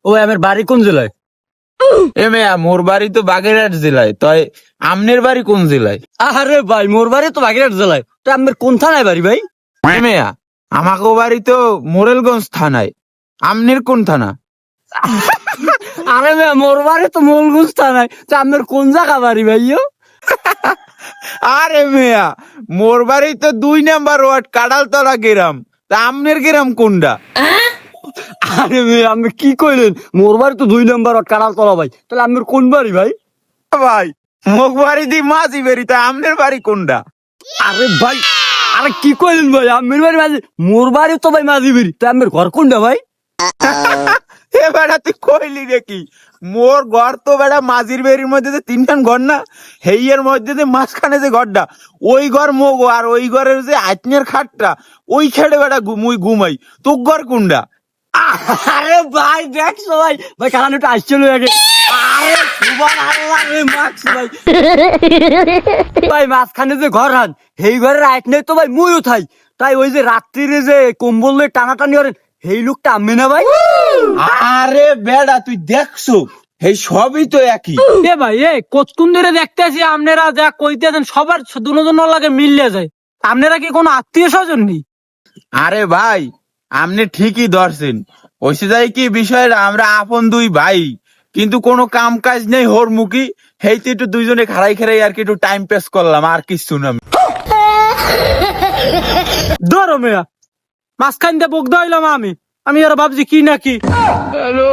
ও আমার বাড়ি কোন জেলায়? এ মেয়া মোর বাড়ি তো বাগেরহাট জেলায়, তাই আমনের বাড়ি কোন জেলায়? আরে ভাই মোর বাড়ি তো বাগেরহাট জেলায়, তো আমার কোন থানায় বাড়ি ভাই? এ মেয়া আমাকে বাড়ি তো মোরেলগঞ্জ থানায়, আমনের কোন থানা? আরে ভাই মোর বাড়ি তো মোলগঞ্জ থানায়, তো আমার কোন জায়গা বাড়ি ভাইও? আরে মেয়া মোর বাড়ি তো 2 নাম্বার ওয়ার্ড কাডালতলা গ্রাম, তা আমনের গ্রাম কোনটা? আরে ভাই আমি কি কইলেন, মোর বাড়ি তো 2 নম্বর কাড়াল তলা ভাই, তাহলে আমার কোন বাড়ি ভাই? ভাই মোক বাড়ি দি মাঝি বেরি, তা আমনের বাড়ি কোনটা? আরে ভাই আরে কি কইলেন ভাই, আমার বাড়ি মাঝি, মোর বাড়ি তো ভাই মাঝি বেরি, তো আমার ঘর কোনটা ভাই? এ বেটা তুই কইলি দেখি, মোর ঘর তো বেটা মাঝির বেরির মধ্যে যে 3খান ঘর না, হেইয়ের মধ্যে যে মাঝখানে যে ঘরটা, ওই ঘর মোগো, আর ওই ঘরের যে আত্মীয়ের খাটটা ওই ছেড়ে বেটা মুই ঘুমাই। তোর ঘর কোনটা? আরে ভাই দেখছো ভাই, ভাই কারণ একটু আসছিল আগে। আরে সুবহানাল্লাহ রে মাক্স ভাই। ভাই মাঝখানে যে ঘর হান, সেই ঘরের আইট নেই তো ভাই মুইও থাই, তাই ওই যে রাত্রিরে যে কম্বল লয়ে টানাটানি করেন, সেই লোকটা আমি না ভাই? আরে বেটা তুই দেখছো, এই সবই তো একই। এ ভাই এ কতক্ষণ ধরে দেখতেছি আপনারা যা কইতেছেন সবার দুজন লাগে মিললে যায়। আপনারা কি কোনো আত্মীয় স্বজন নেই? আরে ভাই আপনি ঠিকই ধরছেন, ওইসে যাই কি বিষয়টা, আমরা আপন 2 ভাই, কিন্তু কোনো কাম কাজ নেই হোর মুখী, হেইতে একটু দুইজনে খাড়াই খাড়াই আর কি একটু টাইম পাস করলাম, আর কিছু না। ধরো মেয়া মাঝখান দিয়ে বকদা হইলাম আমি আমি আর ভাবছি কি নাকি। হ্যালো